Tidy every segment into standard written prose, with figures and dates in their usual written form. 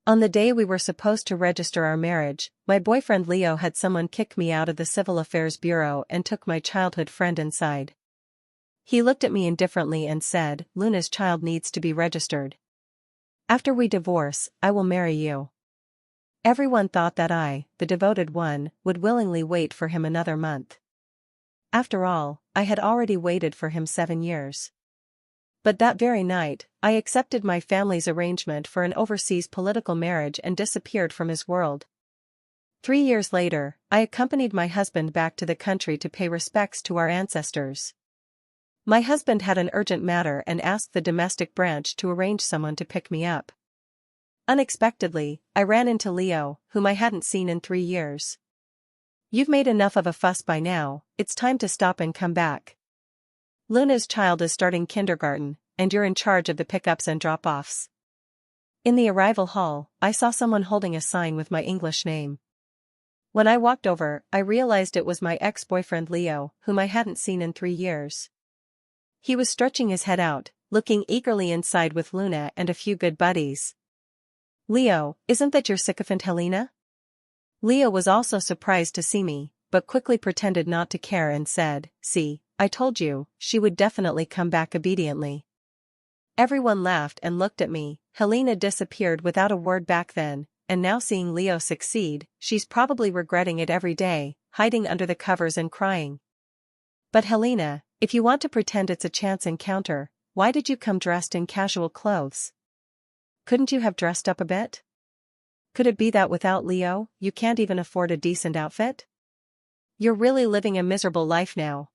On the day we were supposed to register our marriage, my boyfriend Leo had someone kick me out of the Civil Affairs Bureau and took my childhood friend inside. He looked at me indifferently and said, "Luna's child needs to be registered. After we divorce, I will marry you." Everyone thought that I, the devoted one, would willingly wait for him another month. After all, I had already waited for him 7 years. But that very night, I accepted my family's arrangement for an overseas political marriage and disappeared from his world. 3 years later, I accompanied my husband back to the country to pay respects to our ancestors. My husband had an urgent matter and asked the domestic branch to arrange someone to pick me up. Unexpectedly, I ran into Leo, whom I hadn't seen in 3 years. "You've made enough of a fuss by now, it's time to stop and come back. Luna's child is starting kindergarten, and you're in charge of the pickups and drop-offs." In the arrival hall, I saw someone holding a sign with my English name. When I walked over, I realized it was my ex-boyfriend Leo, whom I hadn't seen in 3 years. He was stretching his head out, looking eagerly inside with Luna and a few good buddies. "Leo, isn't that your sycophant Helena?" Leo was also surprised to see me, but quickly pretended not to care and said, "See, I told you, she would definitely come back obediently." Everyone laughed and looked at me. Helena disappeared without a word back then, and now seeing Leo succeed, she's probably regretting it every day, hiding under the covers and crying. "But Helena, if you want to pretend it's a chance encounter, why did you come dressed in casual clothes? Couldn't you have dressed up a bit? Could it be that without Leo, you can't even afford a decent outfit? You're really living a miserable life now."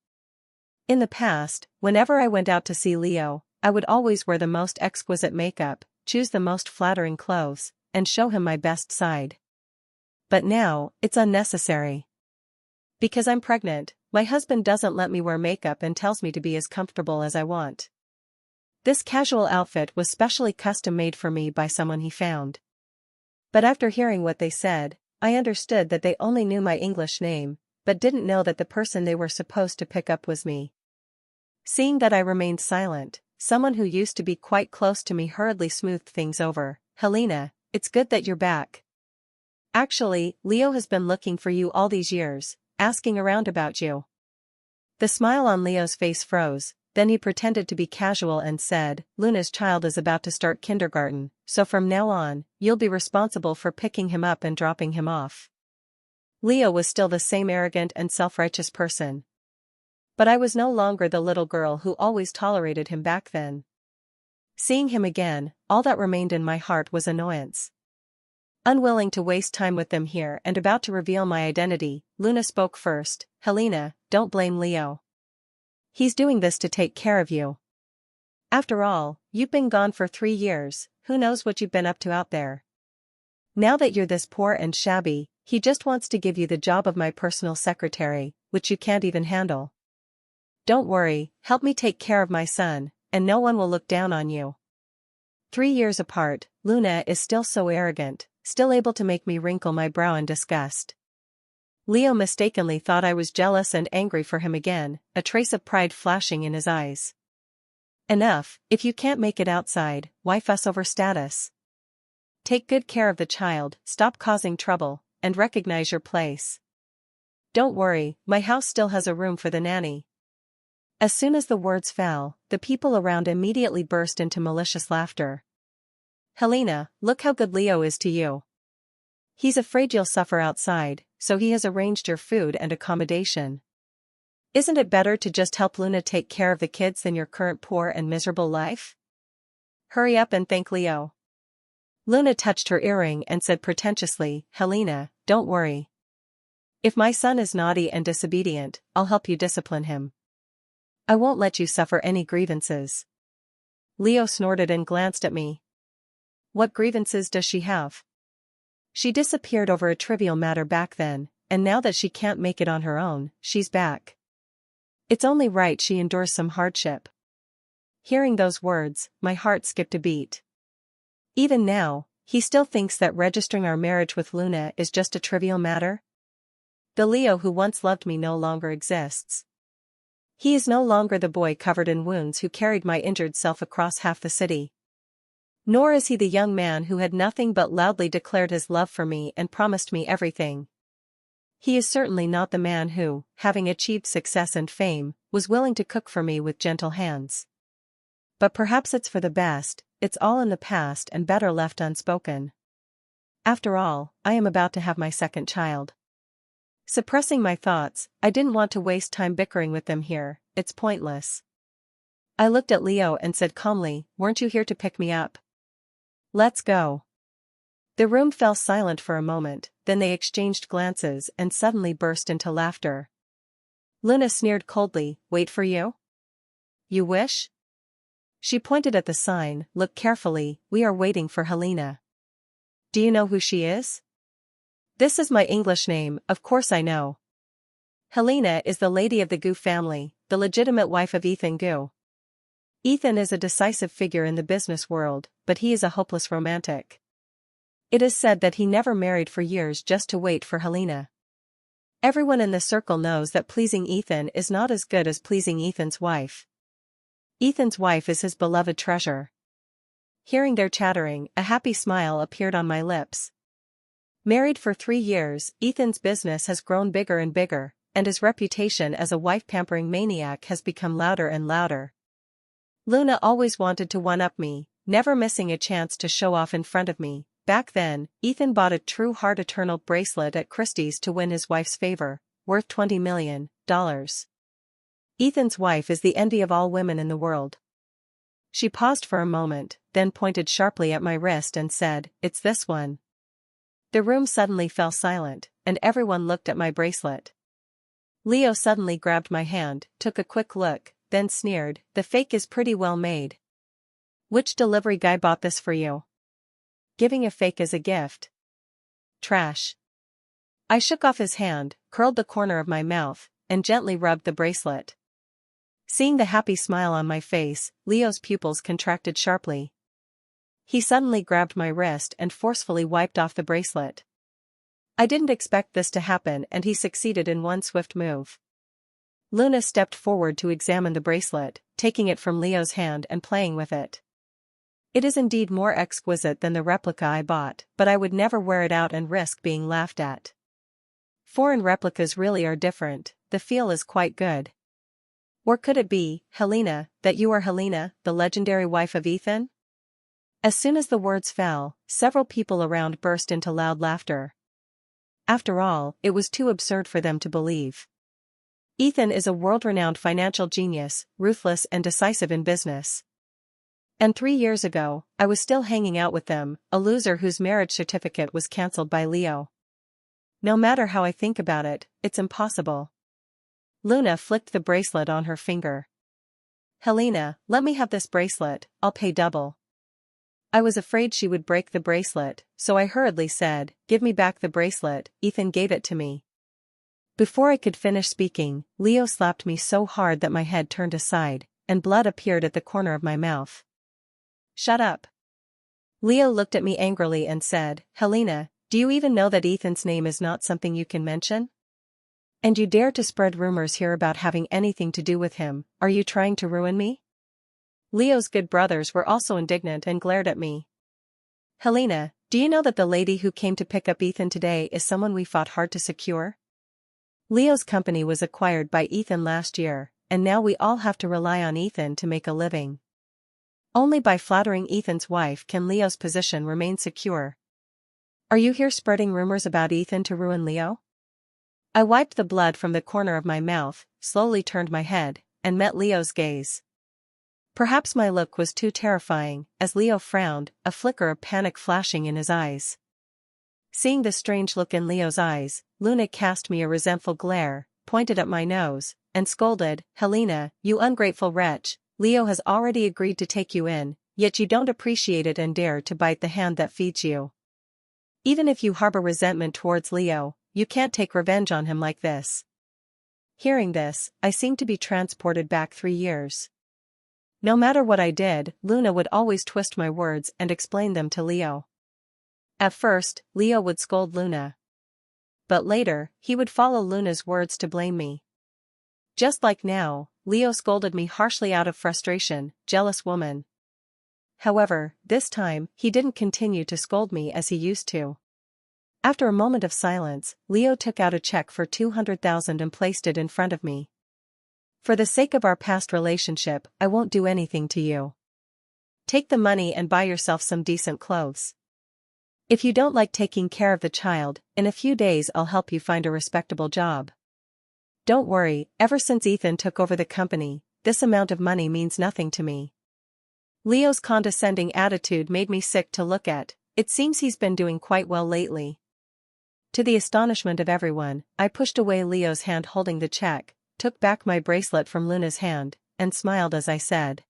In the past, whenever I went out to see Leo, I would always wear the most exquisite makeup, choose the most flattering clothes, and show him my best side. But now, it's unnecessary. Because I'm pregnant, my husband doesn't let me wear makeup and tells me to be as comfortable as I want. This casual outfit was specially custom-made for me by someone he found. But after hearing what they said, I understood that they only knew my English name, but didn't know that the person they were supposed to pick up was me. Seeing that I remained silent, someone who used to be quite close to me hurriedly smoothed things over. "Helena, it's good that you're back. Actually, Leo has been looking for you all these years, asking around about you." The smile on Leo's face froze, then he pretended to be casual and said, "Luna's child is about to start kindergarten, so from now on, you'll be responsible for picking him up and dropping him off." Leo was still the same arrogant and self-righteous person. But I was no longer the little girl who always tolerated him back then. Seeing him again, all that remained in my heart was annoyance. Unwilling to waste time with them here and about to reveal my identity, Luna spoke first. "Helena, don't blame Leo. He's doing this to take care of you. After all, you've been gone for 3 years, who knows what you've been up to out there. Now that you're this poor and shabby, he just wants to give you the job of my personal secretary, which you can't even handle. Don't worry, help me take care of my son, and no one will look down on you." 3 years apart, Luna is still so arrogant, still able to make me wrinkle my brow in disgust. Leo mistakenly thought I was jealous and angry for him again, a trace of pride flashing in his eyes. "Enough, if you can't make it outside, why fuss over status? Take good care of the child, stop causing trouble, and recognize your place. Don't worry, my house still has a room for the nanny." As soon as the words fell, the people around immediately burst into malicious laughter. "Helena, look how good Leo is to you. He's afraid you'll suffer outside, so he has arranged your food and accommodation. Isn't it better to just help Luna take care of the kids than your current poor and miserable life? Hurry up and thank Leo." Luna touched her earring and said pretentiously, "Helena, don't worry. If my son is naughty and disobedient, I'll help you discipline him. I won't let you suffer any grievances." Leo snorted and glanced at me. "What grievances does she have? She disappeared over a trivial matter back then, and now that she can't make it on her own, she's back. It's only right she endures some hardship." Hearing those words, my heart skipped a beat. Even now, he still thinks that registering our marriage with Luna is just a trivial matter? The Leo who once loved me no longer exists. He is no longer the boy covered in wounds who carried my injured self across half the city. Nor is he the young man who had nothing but loudly declared his love for me and promised me everything. He is certainly not the man who, having achieved success and fame, was willing to cook for me with gentle hands. But perhaps it's for the best, it's all in the past and better left unspoken. After all, I am about to have my second child. Suppressing my thoughts, I didn't want to waste time bickering with them here, it's pointless. I looked at Leo and said calmly, "Weren't you here to pick me up? Let's go." The room fell silent for a moment, then they exchanged glances and suddenly burst into laughter. Luna sneered coldly, "Wait for you? You wish?" She pointed at the sign, "Look carefully, we are waiting for Helena." "Do you know who she is?" "This is my English name, of course I know. Helena is the lady of the Gu family, the legitimate wife of Ethan Gu. Ethan is a decisive figure in the business world, but he is a hopeless romantic. It is said that he never married for years just to wait for Helena. Everyone in the circle knows that pleasing Ethan is not as good as pleasing Ethan's wife. Ethan's wife is his beloved treasure." Hearing their chattering, a happy smile appeared on my lips. Married for 3 years, Ethan's business has grown bigger and bigger, and his reputation as a wife-pampering maniac has become louder and louder. Luna always wanted to one-up me, never missing a chance to show off in front of me. Back then, Ethan bought a true heart eternal bracelet at Christie's to win his wife's favor, worth $20 million. Ethan's wife is the envy of all women in the world. She paused for a moment, then pointed sharply at my wrist and said, "It's this one." The room suddenly fell silent, and everyone looked at my bracelet. Leo suddenly grabbed my hand, took a quick look, then sneered, "The fake is pretty well made. Which delivery guy bought this for you? Giving a fake as a gift? Trash." I shook off his hand, curled the corner of my mouth, and gently rubbed the bracelet. Seeing the happy smile on my face, Leo's pupils contracted sharply. He suddenly grabbed my wrist and forcefully wiped off the bracelet. I didn't expect this to happen, and he succeeded in one swift move. Luna stepped forward to examine the bracelet, taking it from Leo's hand and playing with it. It is indeed more exquisite than the replica I bought, but I would never wear it out and risk being laughed at. Foreign replicas really are different, the feel is quite good. Or could it be, Helena, that you are Helena, the legendary wife of Ethan? As soon as the words fell, several people around burst into loud laughter. After all, it was too absurd for them to believe. Ethan is a world-renowned financial genius, ruthless and decisive in business. And 3 years ago, I was still hanging out with them, a loser whose marriage certificate was cancelled by Leo. No matter how I think about it, it's impossible. Luna flicked the bracelet on her finger. "Helena, let me have this bracelet, I'll pay double." I was afraid she would break the bracelet, so I hurriedly said, "Give me back the bracelet." Ethan gave it to me. Before I could finish speaking, Leo slapped me so hard that my head turned aside, and blood appeared at the corner of my mouth. "Shut up." Leo looked at me angrily and said, "Helena, do you even know that Ethan's name is not something you can mention? And you dare to spread rumors here about having anything to do with him, are you trying to ruin me?" Leo's good brothers were also indignant and glared at me. "Helena, do you know that the lady who came to pick up Ethan today is someone we fought hard to secure? Leo's company was acquired by Ethan last year, and now we all have to rely on Ethan to make a living. Only by flattering Ethan's wife can Leo's position remain secure. Are you here spreading rumors about Ethan to ruin Leo?" I wiped the blood from the corner of my mouth, slowly turned my head, and met Leo's gaze. Perhaps my look was too terrifying, as Leo frowned, a flicker of panic flashing in his eyes. Seeing the strange look in Leo's eyes, Luna cast me a resentful glare, pointed at my nose, and scolded, "Helena, you ungrateful wretch, Leo has already agreed to take you in, yet you don't appreciate it and dare to bite the hand that feeds you. Even if you harbor resentment towards Leo, you can't take revenge on him like this." Hearing this, I seemed to be transported back 3 years. No matter what I did, Luna would always twist my words and explain them to Leo. At first, Leo would scold Luna. But later, he would follow Luna's words to blame me. Just like now, Leo scolded me harshly out of frustration, "Jealous woman. However, this time, he didn't continue to scold me as he used to. After a moment of silence, Leo took out a check for $200,000 and placed it in front of me. For the sake of our past relationship, I won't do anything to you. Take the money and buy yourself some decent clothes. If you don't like taking care of the child, in a few days I'll help you find a respectable job. Don't worry, ever since Ethan took over the company, this amount of money means nothing to me. Leo's condescending attitude made me sick to look at. It seems he's been doing quite well lately. To the astonishment of everyone, I pushed away Leo's hand holding the check, took back my bracelet from Luna's hand, and smiled as I said,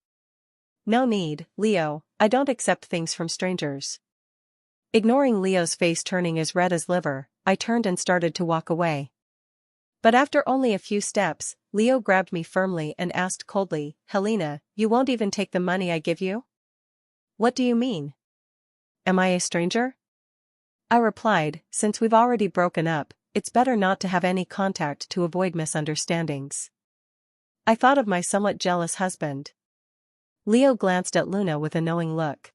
"No need, Leo, I don't accept things from strangers." Ignoring Leo's face turning as red as liver, I turned and started to walk away. But after only a few steps, Leo grabbed me firmly and asked coldly, "Helena, you won't even take the money I give you?" "What do you mean? Am I a stranger?" I replied, "Since we've already broken up, it's better not to have any contact to avoid misunderstandings." I thought of my somewhat jealous husband. Leo glanced at Luna with a knowing look.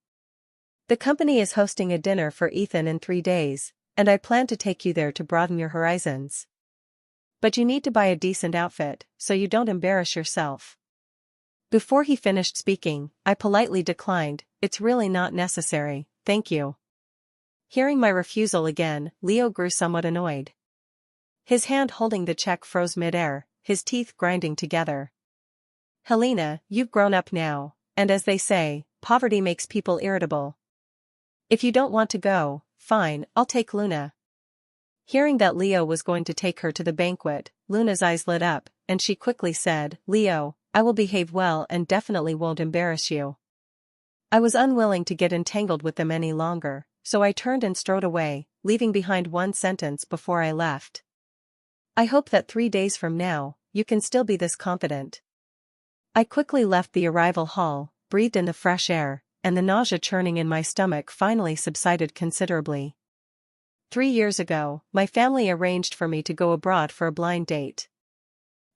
"The company is hosting a dinner for Ethan in 3 days, and I plan to take you there to broaden your horizons. But you need to buy a decent outfit, so you don't embarrass yourself." Before he finished speaking, I politely declined, "It's really not necessary, thank you." Hearing my refusal again, Leo grew somewhat annoyed. His hand holding the check froze mid-air, his teeth grinding together. "Helena, you've grown up now, and as they say, poverty makes people irritable. If you don't want to go, fine, I'll take Luna." Hearing that Leo was going to take her to the banquet, Luna's eyes lit up, and she quickly said, "Leo, I will behave well and definitely won't embarrass you." I was unwilling to get entangled with them any longer, so I turned and strode away, leaving behind one sentence before I left. "I hope that 3 days from now, you can still be this confident." I quickly left the arrival hall, breathed in the fresh air, and the nausea churning in my stomach finally subsided considerably. 3 years ago, my family arranged for me to go abroad for a blind date.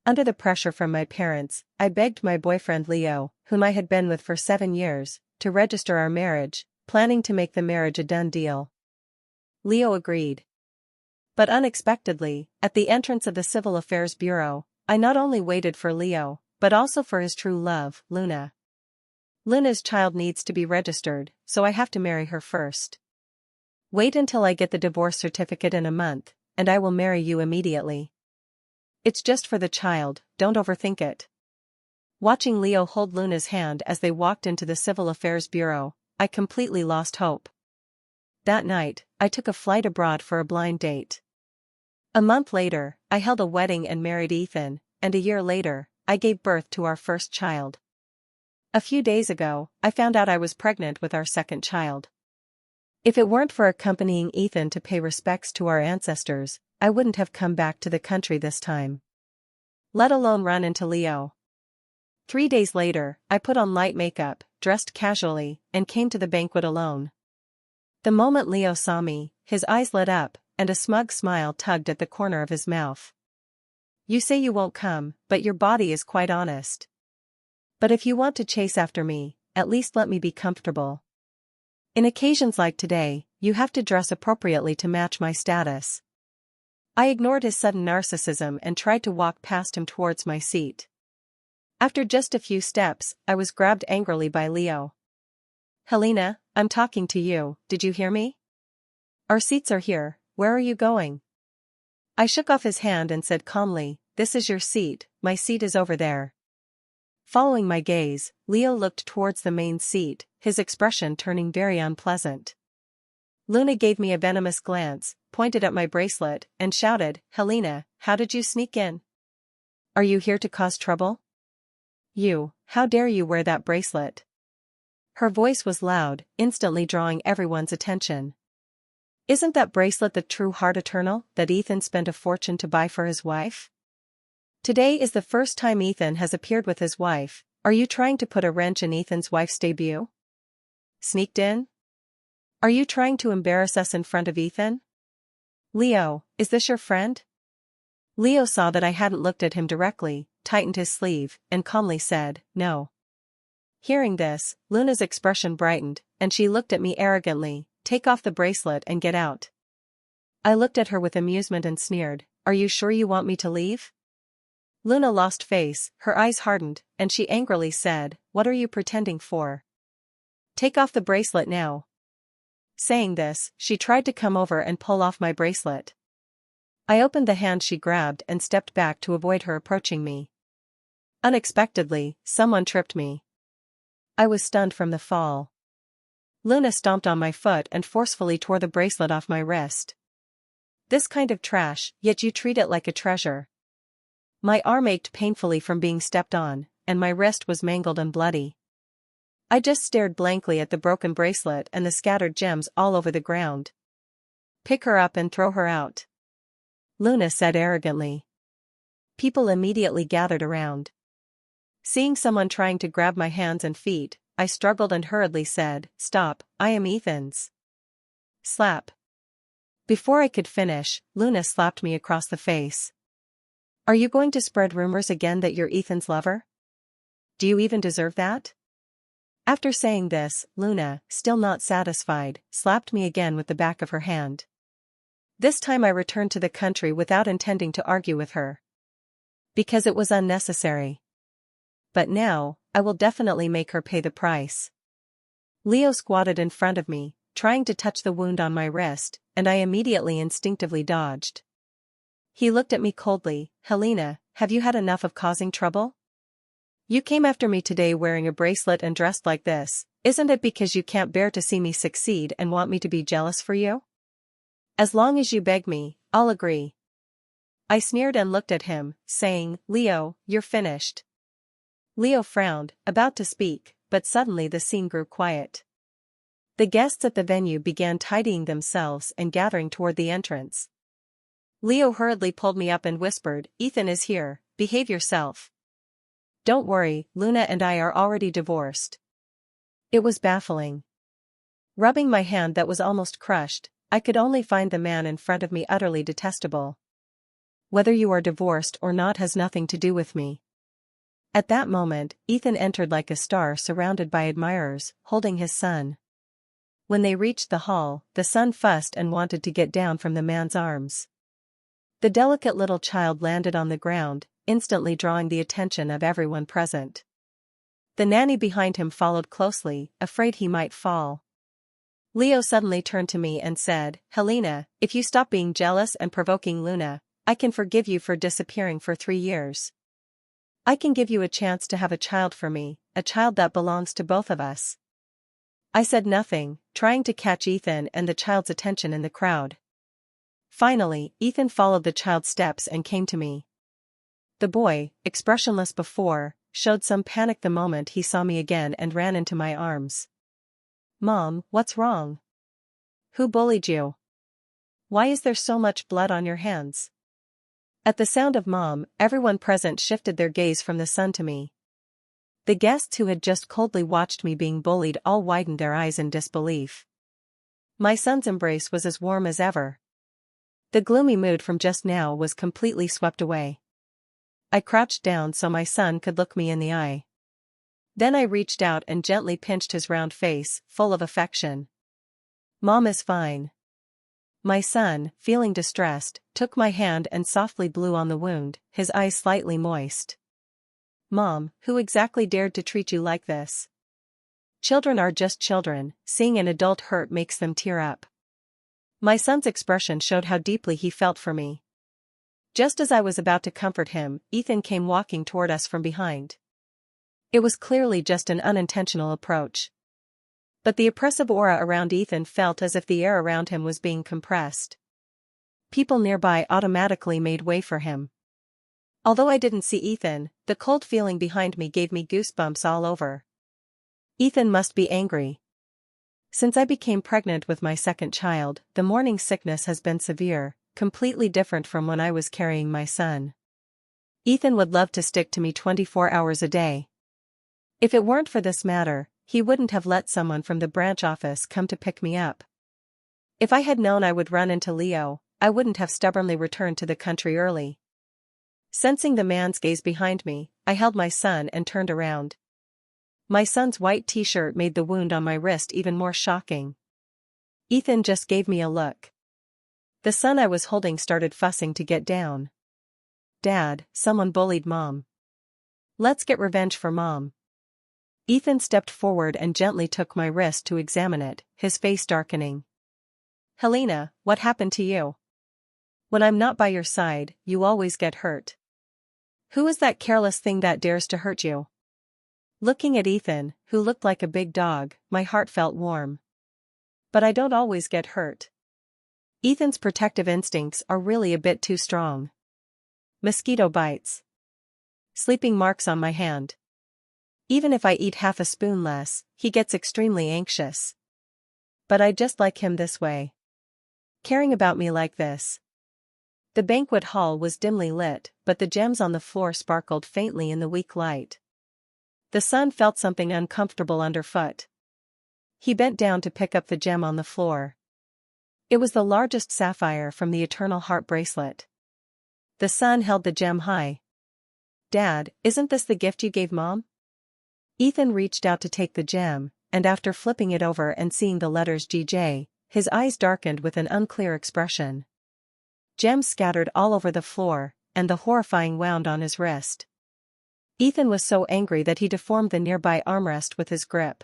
Under the pressure from my parents, I begged my boyfriend Leo, whom I had been with for 7 years, to register our marriage, planning to make the marriage a done deal. Leo agreed. But unexpectedly, at the entrance of the Civil Affairs Bureau, I not only waited for Leo, but also for his true love, Luna. Luna's child needs to be registered, so I have to marry her first. Wait until I get the divorce certificate in a month, and I will marry you immediately. It's just for the child, don't overthink it. Watching Leo hold Luna's hand as they walked into the Civil Affairs Bureau, I completely lost hope. That night, I took a flight abroad for a blind date. A month later, I held a wedding and married Ethan, and a year later, I gave birth to our first child. A few days ago, I found out I was pregnant with our second child. If it weren't for accompanying Ethan to pay respects to our ancestors, I wouldn't have come back to the country this time. Let alone run into Leo. 3 days later, I put on light makeup, dressed casually, and came to the banquet alone. The moment Leo saw me, his eyes lit up, and a smug smile tugged at the corner of his mouth. "You say you won't come, but your body is quite honest. But if you want to chase after me, at least let me be comfortable. In occasions like today, you have to dress appropriately to match my status." I ignored his sudden narcissism and tried to walk past him towards my seat. After just a few steps, I was grabbed angrily by Leo. "Helena, I'm talking to you, did you hear me? Our seats are here, where are you going?" I shook off his hand and said calmly, "This is your seat, my seat is over there." Following my gaze, Leo looked towards the main seat, his expression turning very unpleasant. Luna gave me a venomous glance, pointed at my bracelet, and shouted, "Helena, how did you sneak in? Are you here to cause trouble? How dare you wear that bracelet?" Her voice was loud, instantly drawing everyone's attention. "Isn't that bracelet the true heart eternal that Ethan spent a fortune to buy for his wife? Today is the first time Ethan has appeared with his wife. Are you trying to put a wrench in Ethan's wife's debut? Sneaked in? Are you trying to embarrass us in front of Ethan? Leo, is this your friend?" Leo saw that I hadn't looked at him directly, tightened his sleeve, and calmly said, "No. Hearing this, Luna's expression brightened, and she looked at me arrogantly. Take off the bracelet and get out. I looked at her with amusement and sneered, are you sure you want me to leave? Luna lost face, her eyes hardened, and she angrily said, what are you pretending for? Take off the bracelet now. Saying this, she tried to come over and pull off my bracelet. I opened the hand she grabbed and stepped back to avoid her approaching me. Unexpectedly, someone tripped me. I was stunned from the fall. Luna stomped on my foot and forcefully tore the bracelet off my wrist. This kind of trash, yet you treat it like a treasure. My arm ached painfully from being stepped on, and my wrist was mangled and bloody. I just stared blankly at the broken bracelet and the scattered gems all over the ground. Pick her up and throw her out, Luna said arrogantly. People immediately gathered around. Seeing someone trying to grab my hands and feet, I struggled and hurriedly said, stop, I am Ethan's. Slap. Before I could finish, Luna slapped me across the face. Are you going to spread rumors again that you're Ethan's lover? Do you even deserve that? After saying this, Luna, still not satisfied, slapped me again with the back of her hand. This time I returned to the country without intending to argue with her, because it was unnecessary. But now, I will definitely make her pay the price. Leo squatted in front of me, trying to touch the wound on my wrist, and I immediately instinctively dodged. He looked at me coldly. Helena, have you had enough of causing trouble? You came after me today wearing a bracelet and dressed like this, isn't it because you can't bear to see me succeed and want me to be jealous for you? As long as you beg me, I'll agree. I sneered and looked at him, saying, Leo, you're finished. Leo frowned, about to speak, but suddenly the scene grew quiet. The guests at the venue began tidying themselves and gathering toward the entrance. Leo hurriedly pulled me up and whispered, Ethan is here, behave yourself. Don't worry, Luna and I are already divorced. It was baffling. Rubbing my hand that was almost crushed, I could only find the man in front of me utterly detestable. Whether you are divorced or not has nothing to do with me. At that moment, Ethan entered like a star surrounded by admirers, holding his son. When they reached the hall, the son fussed and wanted to get down from the man's arms. The delicate little child landed on the ground, instantly drawing the attention of everyone present. The nanny behind him followed closely, afraid he might fall. Leo suddenly turned to me and said, Helena, if you stop being jealous and provoking Luna, I can forgive you for disappearing for 3 years. I can give you a chance to have a child for me, a child that belongs to both of us. I said nothing, trying to catch Ethan and the child's attention in the crowd. Finally, Ethan followed the child's steps and came to me. The boy, expressionless before, showed some panic the moment he saw me again and ran into my arms. Mom, what's wrong? Who bullied you? Why is there so much blood on your hands? At the sound of Mom, everyone present shifted their gaze from the son to me. The guests who had just coldly watched me being bullied all widened their eyes in disbelief. My son's embrace was as warm as ever. The gloomy mood from just now was completely swept away. I crouched down so my son could look me in the eye. Then I reached out and gently pinched his round face, full of affection. Mom is fine. My son, feeling distressed, took my hand and softly blew on the wound, his eyes slightly moist. Mom, who exactly dared to treat you like this? Children are just children, seeing an adult hurt makes them tear up. My son's expression showed how deeply he felt for me. Just as I was about to comfort him, Ethan came walking toward us from behind. It was clearly just an unintentional approach. But the oppressive aura around Ethan felt as if the air around him was being compressed. People nearby automatically made way for him. Although I didn't see Ethan, the cold feeling behind me gave me goosebumps all over. Ethan must be angry. Since I became pregnant with my second child, the morning sickness has been severe, completely different from when I was carrying my son. Ethan would love to stick to me 24 hours a day. If it weren't for this matter, he wouldn't have let someone from the branch office come to pick me up. If I had known I would run into Leo, I wouldn't have stubbornly returned to the country early. Sensing the man's gaze behind me, I held my son and turned around. My son's white t-shirt made the wound on my wrist even more shocking. Ethan just gave me a look. The son I was holding started fussing to get down. Dad, someone bullied Mom. Let's get revenge for Mom. Ethan stepped forward and gently took my wrist to examine it, his face darkening. Helena, what happened to you? When I'm not by your side, you always get hurt. Who is that careless thing that dares to hurt you? Looking at Ethan, who looked like a big dog, my heart felt warm. But I don't always get hurt. Ethan's protective instincts are really a bit too strong. Mosquito bites. Sleeping marks on my hand. Even if I eat half a spoon less, he gets extremely anxious. But I just like him this way. Caring about me like this. The banquet hall was dimly lit, but the gems on the floor sparkled faintly in the weak light. The son felt something uncomfortable underfoot. He bent down to pick up the gem on the floor. It was the largest sapphire from the eternal heart bracelet. The son held the gem high. Dad, isn't this the gift you gave Mom? Ethan reached out to take the gem, and after flipping it over and seeing the letters GJ, his eyes darkened with an unclear expression. Gems scattered all over the floor, and the horrifying wound on his wrist. Ethan was so angry that he deformed the nearby armrest with his grip.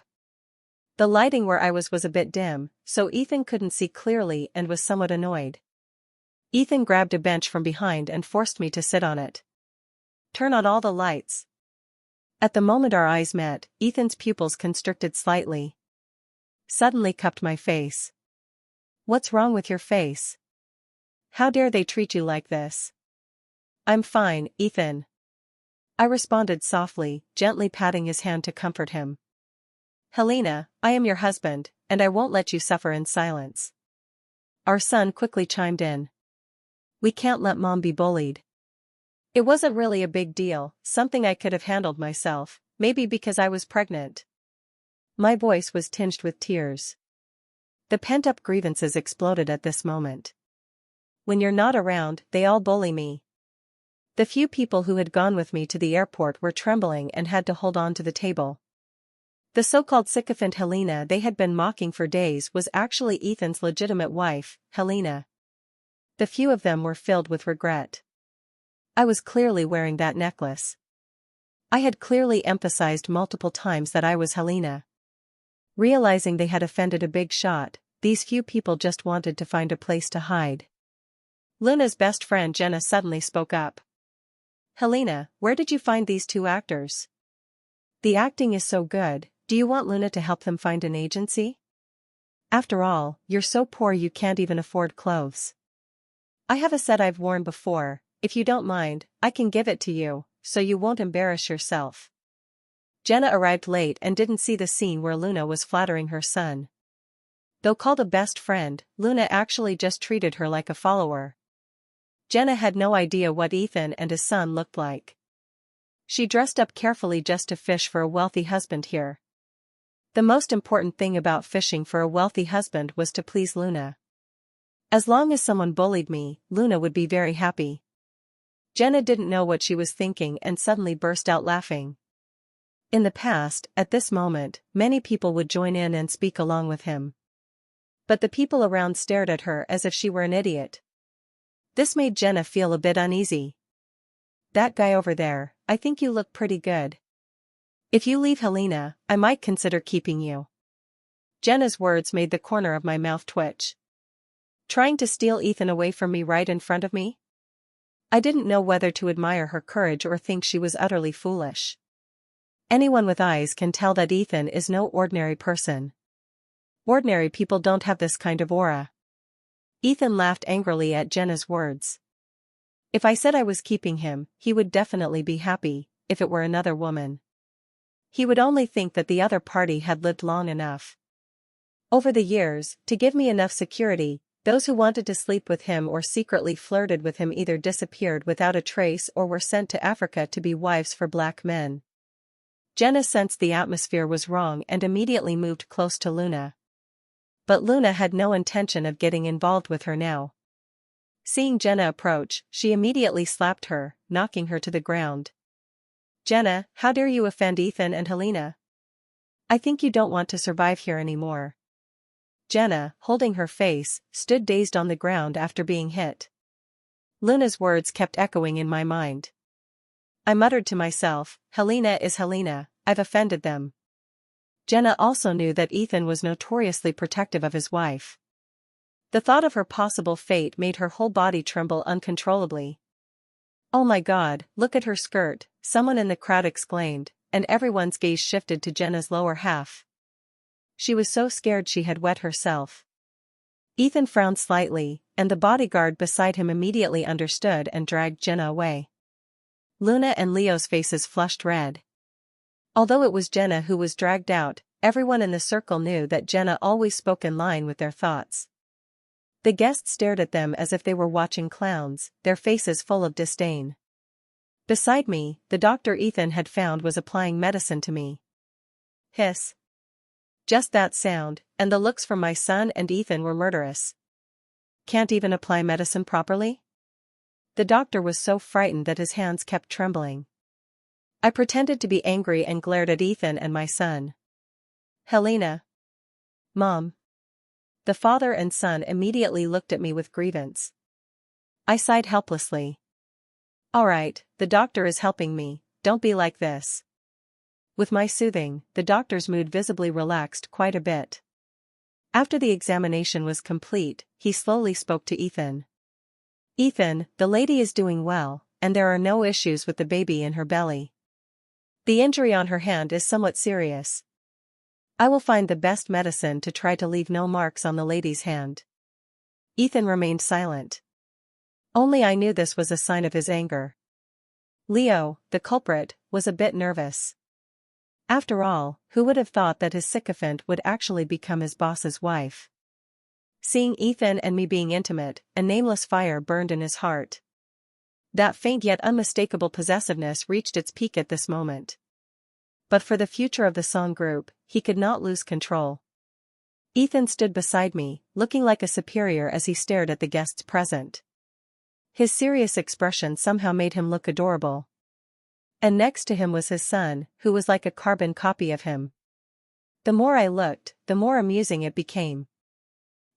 The lighting where I was a bit dim, so Ethan couldn't see clearly and was somewhat annoyed. Ethan grabbed a bench from behind and forced me to sit on it. Turn on all the lights. At the moment our eyes met, Ethan's pupils constricted slightly. Suddenly cupped my face. What's wrong with your face? How dare they treat you like this? I'm fine, Ethan. I responded softly, gently patting his hand to comfort him. Helena, I am your husband, and I won't let you suffer in silence. Our son quickly chimed in. We can't let Mom be bullied. It wasn't really a big deal, something I could have handled myself, maybe because I was pregnant. My voice was tinged with tears. The pent-up grievances exploded at this moment. When you're not around, they all bully me. The few people who had gone with me to the airport were trembling and had to hold on to the table. The so-called sycophant Helena they had been mocking for days was actually Ethan's legitimate wife, Helena. The few of them were filled with regret. I was clearly wearing that necklace. I had clearly emphasized multiple times that I was Helena. Realizing they had offended a big shot, these few people just wanted to find a place to hide. Luna's best friend Jenna suddenly spoke up. Helena, where did you find these two actors? The acting is so good, do you want Luna to help them find an agency? After all, you're so poor you can't even afford clothes. I have a set I've worn before. If you don't mind, I can give it to you, so you won't embarrass yourself. Jenna arrived late and didn't see the scene where Luna was flattering her son. Though called a best friend, Luna actually just treated her like a follower. Jenna had no idea what Ethan and his son looked like. She dressed up carefully just to fish for a wealthy husband here. The most important thing about fishing for a wealthy husband was to please Luna. As long as someone bullied me, Luna would be very happy. Jenna didn't know what she was thinking and suddenly burst out laughing. In the past, at this moment, many people would join in and speak along with him. But the people around stared at her as if she were an idiot. This made Jenna feel a bit uneasy. That guy over there, I think you look pretty good. If you leave Helena, I might consider keeping you. Jenna's words made the corner of my mouth twitch. Trying to steal Ethan away from me right in front of me? I didn't know whether to admire her courage or think she was utterly foolish. Anyone with eyes can tell that Ethan is no ordinary person. Ordinary people don't have this kind of aura. Ethan laughed angrily at Jenna's words. If I said I was keeping him, he would definitely be happy, if it were another woman. He would only think that the other party had lived long enough. Over the years, to give me enough security, those who wanted to sleep with him or secretly flirted with him either disappeared without a trace or were sent to Africa to be wives for black men. Jenna sensed the atmosphere was wrong and immediately moved close to Luna. But Luna had no intention of getting involved with her now. Seeing Jenna approach, she immediately slapped her, knocking her to the ground. Jenna, how dare you offend Ethan and Helena? I think you don't want to survive here anymore. Jenna, holding her face, stood dazed on the ground after being hit. Luna's words kept echoing in my mind. I muttered to myself, Helena is Helena, I've offended them. Jenna also knew that Ethan was notoriously protective of his wife. The thought of her possible fate made her whole body tremble uncontrollably. Oh my God, look at her skirt, someone in the crowd exclaimed, and everyone's gaze shifted to Jenna's lower half. She was so scared she had wet herself. Ethan frowned slightly, and the bodyguard beside him immediately understood and dragged Jenna away. Luna and Leo's faces flushed red. Although it was Jenna who was dragged out, everyone in the circle knew that Jenna always spoke in line with their thoughts. The guests stared at them as if they were watching clowns, their faces full of disdain. Beside me, the doctor Ethan had found was applying medicine to me. Hiss. Just that sound, and the looks from my son and Ethan were murderous. Can't even apply medicine properly? The doctor was so frightened that his hands kept trembling. I pretended to be angry and glared at Ethan and my son. Helena. Mom. The father and son immediately looked at me with grievance. I sighed helplessly. All right, the doctor is helping me, don't be like this. With my soothing, the doctor's mood visibly relaxed quite a bit. After the examination was complete, he slowly spoke to Ethan. Ethan, the lady is doing well, and there are no issues with the baby in her belly. The injury on her hand is somewhat serious. I will find the best medicine to try to leave no marks on the lady's hand. Ethan remained silent. Only I knew this was a sign of his anger. Leo, the culprit, was a bit nervous. After all, who would have thought that his sycophant would actually become his boss's wife? Seeing Ethan and me being intimate, a nameless fire burned in his heart. That faint yet unmistakable possessiveness reached its peak at this moment. But for the future of the song group, he could not lose control. Ethan stood beside me, looking like a superior as he stared at the guests present. His serious expression somehow made him look adorable. And next to him was his son, who was like a carbon copy of him. The more I looked, the more amusing it became.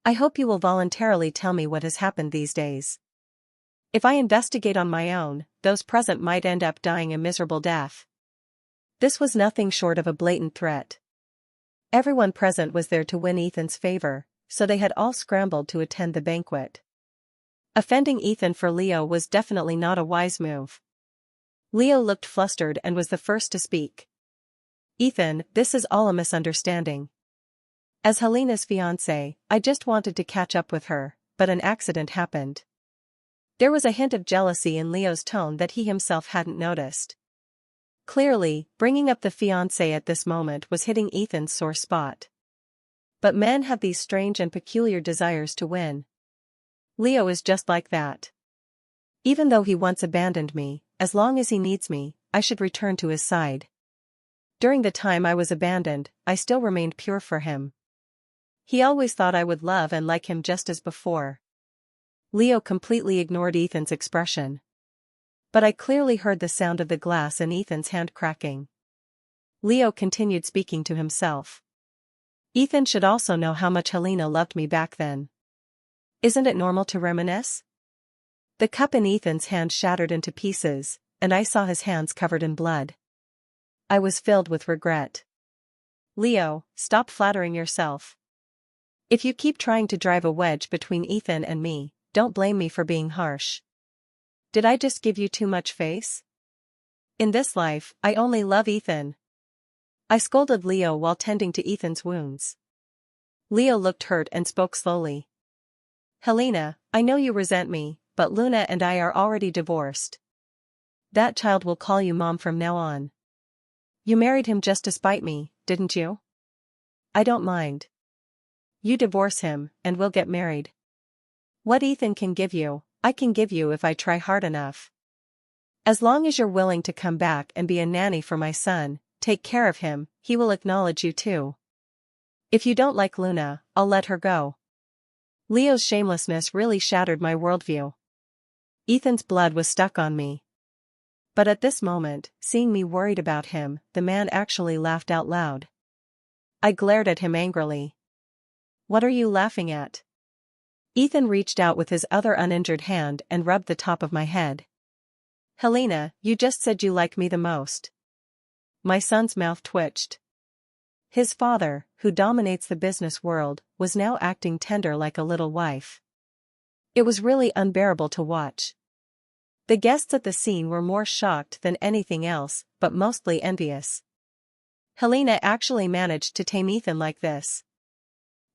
I hope you will voluntarily tell me what has happened these days. If I investigate on my own, those present might end up dying a miserable death. This was nothing short of a blatant threat. Everyone present was there to win Ethan's favor, so they had all scrambled to attend the banquet. Offending Ethan for Leo was definitely not a wise move. Leo looked flustered and was the first to speak. Ethan, this is all a misunderstanding. As Helena's fiancé, I just wanted to catch up with her, but an accident happened. There was a hint of jealousy in Leo's tone that he himself hadn't noticed. Clearly, bringing up the fiancé at this moment was hitting Ethan's sore spot. But men have these strange and peculiar desires to win. Leo is just like that. Even though he once abandoned me, as long as he needs me, I should return to his side. During the time I was abandoned, I still remained pure for him. He always thought I would love and like him just as before. Leo completely ignored Ethan's expression. But I clearly heard the sound of the glass in Ethan's hand cracking. Leo continued speaking to himself. Ethan should also know how much Helena loved me back then. Isn't it normal to reminisce? The cup in Ethan's hand shattered into pieces, and I saw his hands covered in blood. I was filled with regret. Leo, stop flattering yourself. If you keep trying to drive a wedge between Ethan and me, don't blame me for being harsh. Did I just give you too much face? In this life, I only love Ethan. I scolded Leo while tending to Ethan's wounds. Leo looked hurt and spoke slowly. Helena, I know you resent me, but Luna and I are already divorced. That child will call you Mom from now on. You married him just to spite me, didn't you? I don't mind. You divorce him, and we'll get married. What Ethan can give you, I can give you if I try hard enough. As long as you're willing to come back and be a nanny for my son, take care of him, he will acknowledge you too. If you don't like Luna, I'll let her go. Leo's shamelessness really shattered my worldview. Ethan's blood was stuck on me. But at this moment, seeing me worried about him, the man actually laughed out loud. I glared at him angrily. What are you laughing at? Ethan reached out with his other uninjured hand and rubbed the top of my head. Helena, you just said you like me the most. My son's mouth twitched. His father, who dominates the business world, was now acting tender like a little wife. It was really unbearable to watch. The guests at the scene were more shocked than anything else, but mostly envious. Helena actually managed to tame Ethan like this.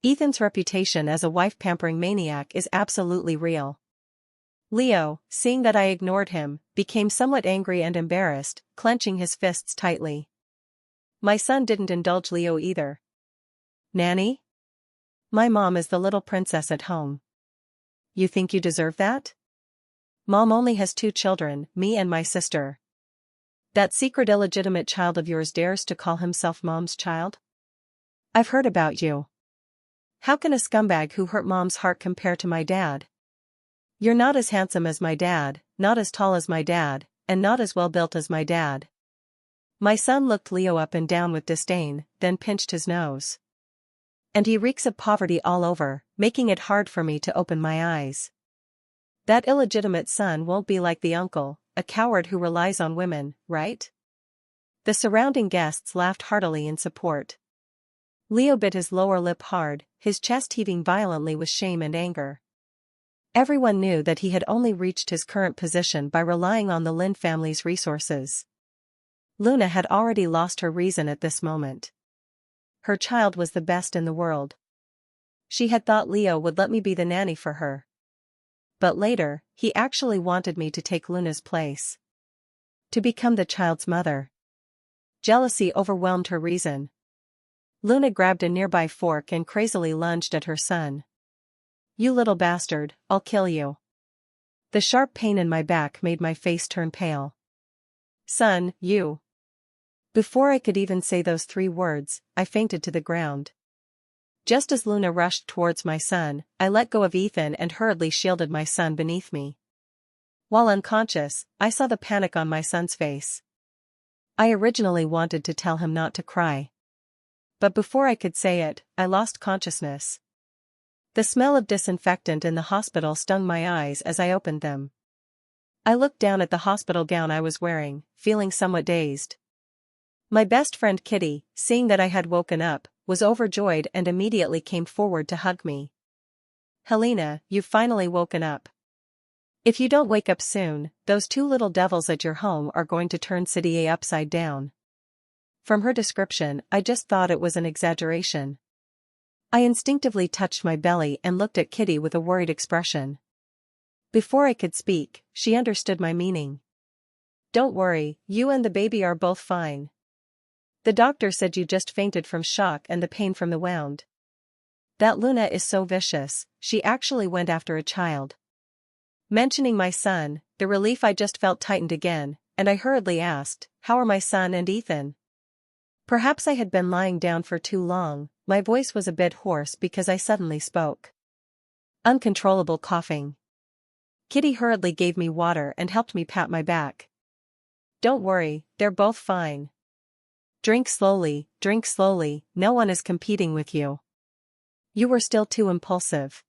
Ethan's reputation as a wife-pampering maniac is absolutely real. Leo, seeing that I ignored him, became somewhat angry and embarrassed, clenching his fists tightly. My son didn't indulge Leo either. Nanny? My mom is the little princess at home. You think you deserve that? Mom only has 2 children, me and my sister. That secret illegitimate child of yours dares to call himself Mom's child? I've heard about you. How can a scumbag who hurt Mom's heart compare to my dad? You're not as handsome as my dad, not as tall as my dad, and not as well built as my dad. My son looked Leo up and down with disdain, then pinched his nose. And he reeks of poverty all over, making it hard for me to open my eyes. That illegitimate son won't be like the uncle, a coward who relies on women, right? The surrounding guests laughed heartily in support. Leo bit his lower lip hard, his chest heaving violently with shame and anger. Everyone knew that he had only reached his current position by relying on the Lin family's resources. Luna had already lost her reason at this moment. Her child was the best in the world. She had thought Leo would let me be the nanny for her. But later, he actually wanted me to take Luna's place. To become the child's mother. Jealousy overwhelmed her reason. Luna grabbed a nearby fork and crazily lunged at her son. You little bastard, I'll kill you. The sharp pain in my back made my face turn pale. Son, you. Before I could even say those 3 words, I fainted to the ground. Just as Luna rushed towards my son, I let go of Ethan and hurriedly shielded my son beneath me. While unconscious, I saw the panic on my son's face. I originally wanted to tell him not to cry. But before I could say it, I lost consciousness. The smell of disinfectant in the hospital stung my eyes as I opened them. I looked down at the hospital gown I was wearing, feeling somewhat dazed. My best friend Kitty, seeing that I had woken up, was overjoyed and immediately came forward to hug me. Helena, you've finally woken up. If you don't wake up soon, those 2 little devils at your home are going to turn City A upside down. From her description, I just thought it was an exaggeration. I instinctively touched my belly and looked at Kitty with a worried expression. Before I could speak, she understood my meaning. Don't worry, you and the baby are both fine. The doctor said you just fainted from shock and the pain from the wound. That Luna is so vicious, she actually went after a child. Mentioning my son, the relief I just felt tightened again, and I hurriedly asked, how are my son and Ethan? Perhaps I had been lying down for too long, my voice was a bit hoarse because I suddenly spoke. Uncontrollable coughing. Kitty hurriedly gave me water and helped me pat my back. Don't worry, they're both fine. Drink slowly, no one is competing with you. You were still too impulsive.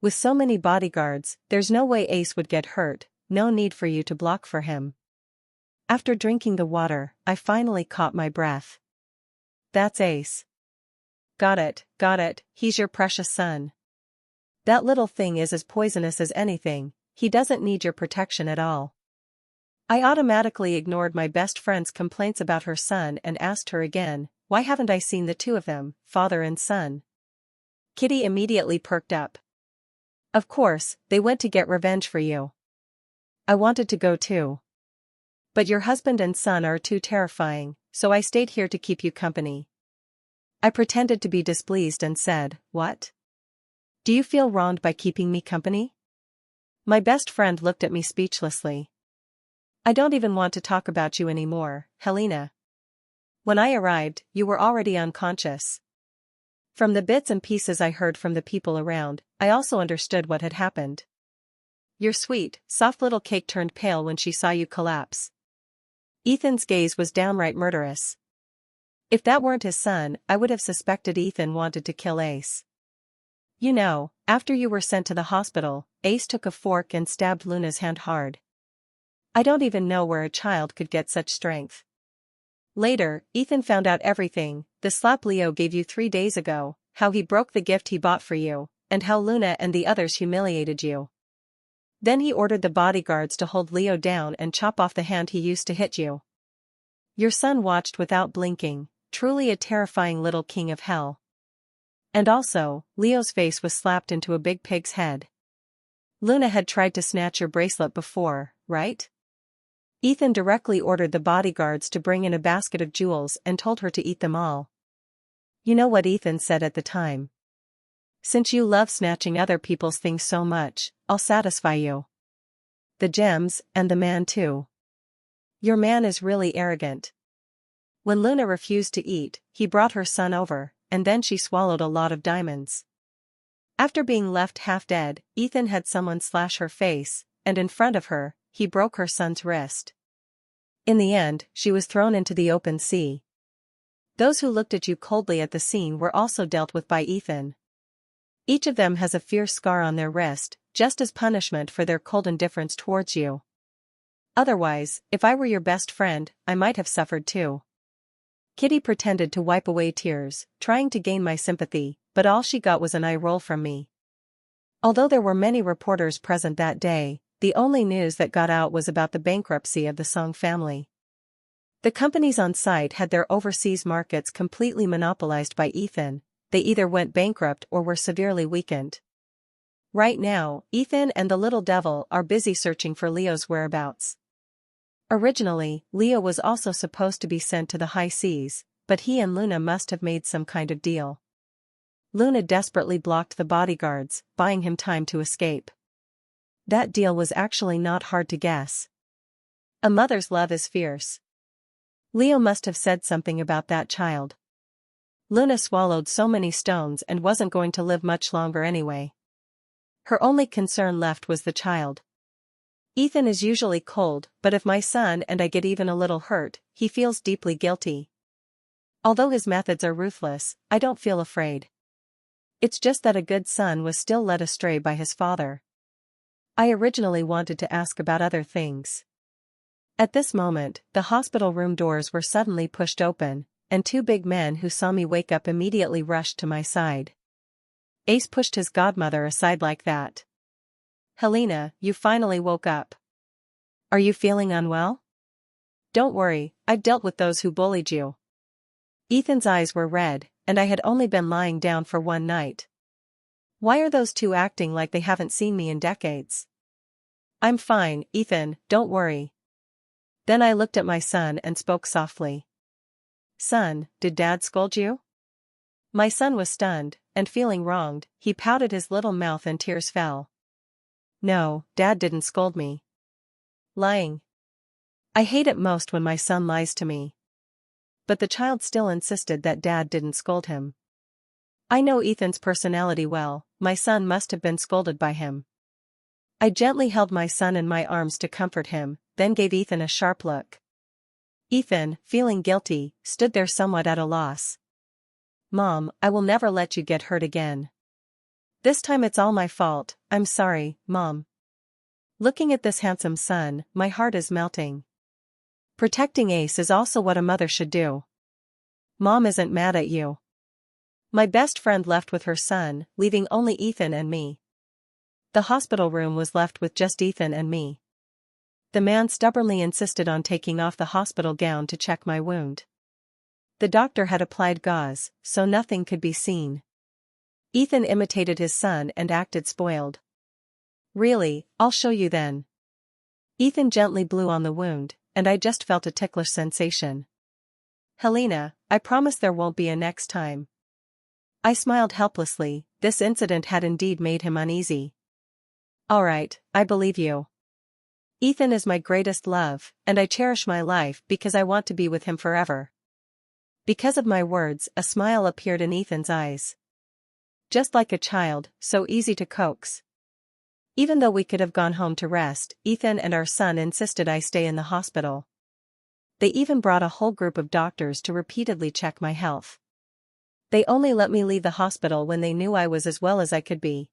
With so many bodyguards, there's no way Ace would get hurt, no need for you to block for him. After drinking the water, I finally caught my breath. That's Ace. Got it, he's your precious son. That little thing is as poisonous as anything, he doesn't need your protection at all. I automatically ignored my best friend's complaints about her son and asked her again, why haven't I seen the 2 of them, father and son? Kitty immediately perked up. Of course, they went to get revenge for you. I wanted to go too. But your husband and son are too terrifying, so I stayed here to keep you company. I pretended to be displeased and said, what? Do you feel wronged by keeping me company? My best friend looked at me speechlessly. I don't even want to talk about you anymore, Helena. When I arrived, you were already unconscious. From the bits and pieces I heard from the people around, I also understood what had happened. Your sweet, soft little cake turned pale when she saw you collapse. Ethan's gaze was downright murderous. If that weren't his son, I would have suspected Ethan wanted to kill Ace. You know, after you were sent to the hospital, Ace took a fork and stabbed Luna's hand hard. I don't even know where a child could get such strength. Later, Ethan found out everything, the slap Leo gave you 3 days ago, how he broke the gift he bought for you, and how Luna and the others humiliated you. Then he ordered the bodyguards to hold Leo down and chop off the hand he used to hit you. Your son watched without blinking, truly a terrifying little king of hell. And also, Leo's face was slapped into a big pig's head. Luna had tried to snatch your bracelet before, right? Ethan directly ordered the bodyguards to bring in a basket of jewels and told her to eat them all. You know what Ethan said at the time? Since you love snatching other people's things so much, I'll satisfy you. The gems, and the man too. Your man is really arrogant. When Luna refused to eat, he brought her son over, and then she swallowed a lot of diamonds. After being left half dead, Ethan had someone slash her face, and in front of her, he broke her son's wrist. In the end, she was thrown into the open sea. Those who looked at you coldly at the scene were also dealt with by Ethan. Each of them has a fierce scar on their wrist, just as punishment for their cold indifference towards you. Otherwise, if I were your best friend, I might have suffered too. Kitty pretended to wipe away tears, trying to gain my sympathy, but all she got was an eye roll from me. Although there were many reporters present that day, the only news that got out was about the bankruptcy of the Song family. The companies on site had their overseas markets completely monopolized by Ethan. They either went bankrupt or were severely weakened. Right now, Ethan and the little devil are busy searching for Leo's whereabouts. Originally, Leo was also supposed to be sent to the high seas, but he and Luna must have made some kind of deal. Luna desperately blocked the bodyguards, buying him time to escape. That deal was actually not hard to guess. A mother's love is fierce. Leo must have said something about that child. Luna swallowed so many stones and wasn't going to live much longer anyway. Her only concern left was the child. Ethan is usually cold, but if my son and I get even a little hurt, he feels deeply guilty. Although his methods are ruthless, I don't feel afraid. It's just that a good son was still led astray by his father. I originally wanted to ask about other things. At this moment, the hospital room doors were suddenly pushed open, and 2 big men who saw me wake up immediately rushed to my side. Ace pushed his godmother aside like that. Helena, you finally woke up. Are you feeling unwell? Don't worry, I've dealt with those who bullied you. Ethan's eyes were red, and I had only been lying down for 1 night. Why are those 2 acting like they haven't seen me in decades? I'm fine, Ethan, don't worry. Then I looked at my son and spoke softly. Son, did Dad scold you? My son was stunned, and feeling wronged, he pouted his little mouth and tears fell. No, Dad didn't scold me. Lying. I hate it most when my son lies to me. But the child still insisted that Dad didn't scold him. I know Ethan's personality well, my son must have been scolded by him. I gently held my son in my arms to comfort him, then gave Ethan a sharp look. Ethan, feeling guilty, stood there somewhat at a loss. Mom, I will never let you get hurt again. This time it's all my fault, I'm sorry, Mom. Looking at this handsome son, my heart is melting. Protecting Ace is also what a mother should do. Mom isn't mad at you. My best friend left with her son, leaving only Ethan and me. The hospital room was left with just Ethan and me. The man stubbornly insisted on taking off the hospital gown to check my wound. The doctor had applied gauze, so nothing could be seen. Ethan imitated his son and acted spoiled. Really, I'll show you then. Ethan gently blew on the wound, and I just felt a ticklish sensation. Helena, I promise there won't be a next time. I smiled helplessly, this incident had indeed made him uneasy. All right, I believe you. Ethan is my greatest love, and I cherish my life because I want to be with him forever. Because of my words, a smile appeared in Ethan's eyes. Just like a child, so easy to coax. Even though we could have gone home to rest, Ethan and our son insisted I stay in the hospital. They even brought a whole group of doctors to repeatedly check my health. They only let me leave the hospital when they knew I was as well as I could be.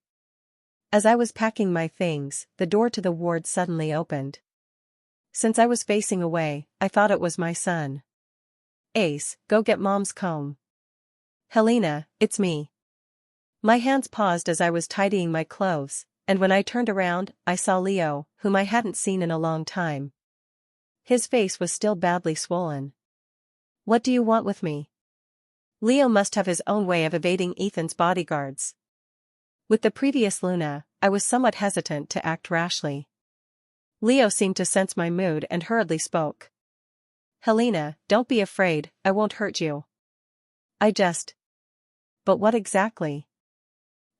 As I was packing my things, the door to the ward suddenly opened. Since I was facing away, I thought it was my son. Ace, go get Mom's comb. Helena, it's me. My hands paused as I was tidying my clothes, and when I turned around, I saw Leo, whom I hadn't seen in a long time. His face was still badly swollen. What do you want with me? Leo must have his own way of evading Ethan's bodyguards. With the previous Luna, I was somewhat hesitant to act rashly. Leo seemed to sense my mood and hurriedly spoke. Helena, don't be afraid, I won't hurt you. But what exactly?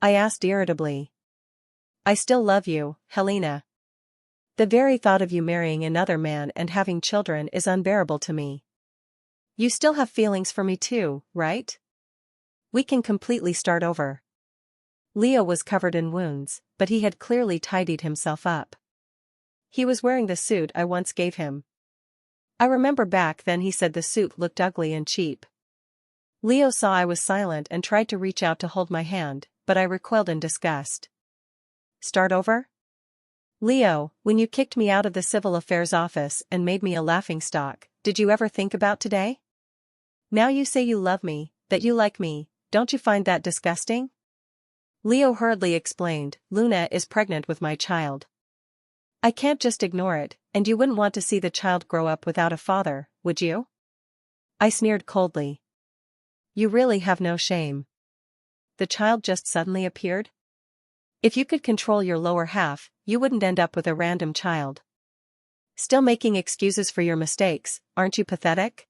I asked irritably. I still love you, Helena. The very thought of you marrying another man and having children is unbearable to me. You still have feelings for me too, right? We can completely start over. Leo was covered in wounds, but he had clearly tidied himself up. He was wearing the suit I once gave him. I remember back then he said the suit looked ugly and cheap. Leo saw I was silent and tried to reach out to hold my hand, but I recoiled in disgust. Start over? Leo, when you kicked me out of the civil affairs office and made me a laughingstock, did you ever think about today? Now you say you love me, that you like me, don't you find that disgusting? Leo hurriedly explained, Luna is pregnant with my child. I can't just ignore it, and you wouldn't want to see the child grow up without a father, would you? I sneered coldly. You really have no shame. The child just suddenly appeared? If you could control your lower half, you wouldn't end up with a random child. Still making excuses for your mistakes, aren't you pathetic?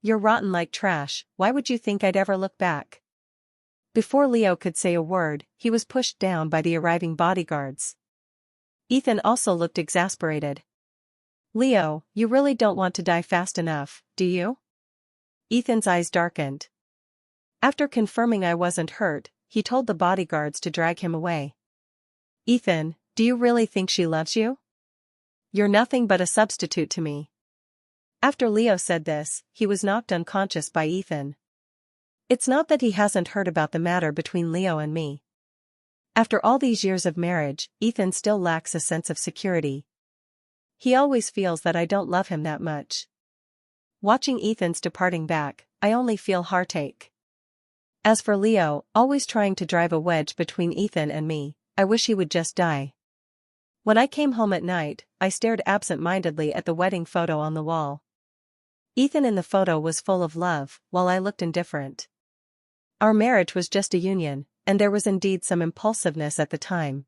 You're rotten like trash, why would you think I'd ever look back? Before Leo could say a word, he was pushed down by the arriving bodyguards. Ethan also looked exasperated. Leo, you really don't want to die fast enough, do you? Ethan's eyes darkened. After confirming I wasn't hurt, he told the bodyguards to drag him away. Ethan, do you really think she loves you? You're nothing but a substitute to me. After Leo said this, he was knocked unconscious by Ethan. It's not that he hasn't heard about the matter between Leo and me. After all these years of marriage, Ethan still lacks a sense of security. He always feels that I don't love him that much. Watching Ethan's departing back, I only feel heartache. As for Leo, always trying to drive a wedge between Ethan and me, I wish he would just die. When I came home at night, I stared absent-mindedly at the wedding photo on the wall. Ethan in the photo was full of love, while I looked indifferent. Our marriage was just a union, and there was indeed some impulsiveness at the time.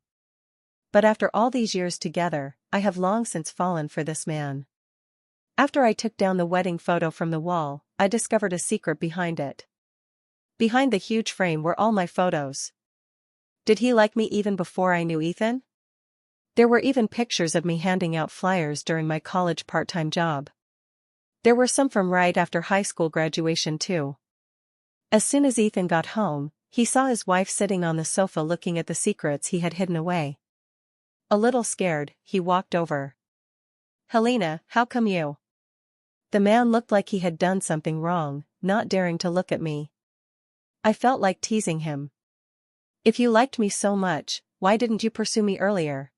But after all these years together, I have long since fallen for this man. After I took down the wedding photo from the wall, I discovered a secret behind it. Behind the huge frame were all my photos. Did he like me even before I knew Ethan? There were even pictures of me handing out flyers during my college part-time job. There were some from right after high school graduation too. As soon as Ethan got home, he saw his wife sitting on the sofa looking at the secrets he had hidden away. A little scared, he walked over. Helena, how come you? The man looked like he had done something wrong, not daring to look at me. I felt like teasing him. If you liked me so much, why didn't you pursue me earlier?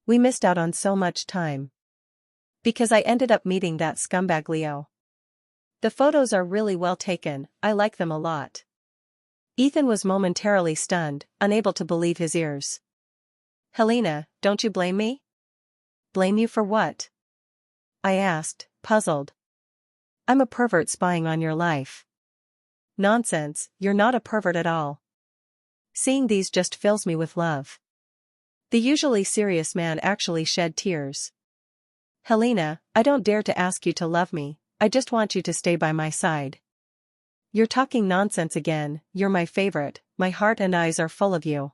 We missed out on so much time. Because I ended up meeting that scumbag Leo. The photos are really well taken, I like them a lot. Ethan was momentarily stunned, unable to believe his ears. Helena, don't you blame me? Blame you for what? I asked, puzzled. I'm a pervert spying on your life. Nonsense, you're not a pervert at all. Seeing these just fills me with love. The usually serious man actually shed tears. Helena, I don't dare to ask you to love me, I just want you to stay by my side. You're talking nonsense again, you're my favorite, my heart and eyes are full of you.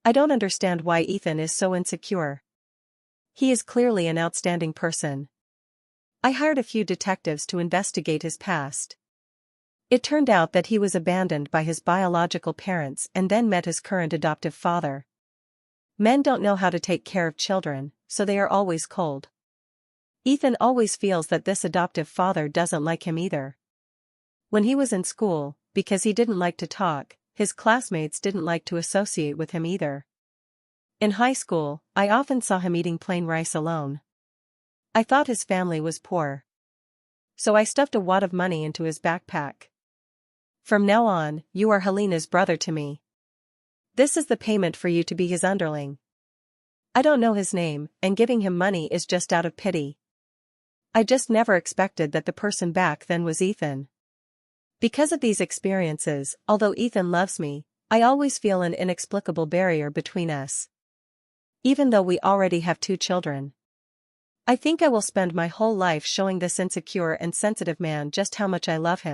I don't understand why Ethan is so insecure. He is clearly an outstanding person. I hired a few detectives to investigate his past. It turned out that he was abandoned by his biological parents and then met his current adoptive father. Men don't know how to take care of children, so they are always cold. Ethan always feels that this adoptive father doesn't like him either. When he was in school, because he didn't like to talk, his classmates didn't like to associate with him either. In high school, I often saw him eating plain rice alone. I thought his family was poor. So I stuffed a wad of money into his backpack. From now on, you are Helena's brother to me. This is the payment for you to be his underling. I don't know his name, and giving him money is just out of pity. I just never expected that the person back then was Ethan. Because of these experiences, although Ethan loves me, I always feel an inexplicable barrier between us. Even though we already have 2 children. I think I will spend my whole life showing this insecure and sensitive man just how much I love him.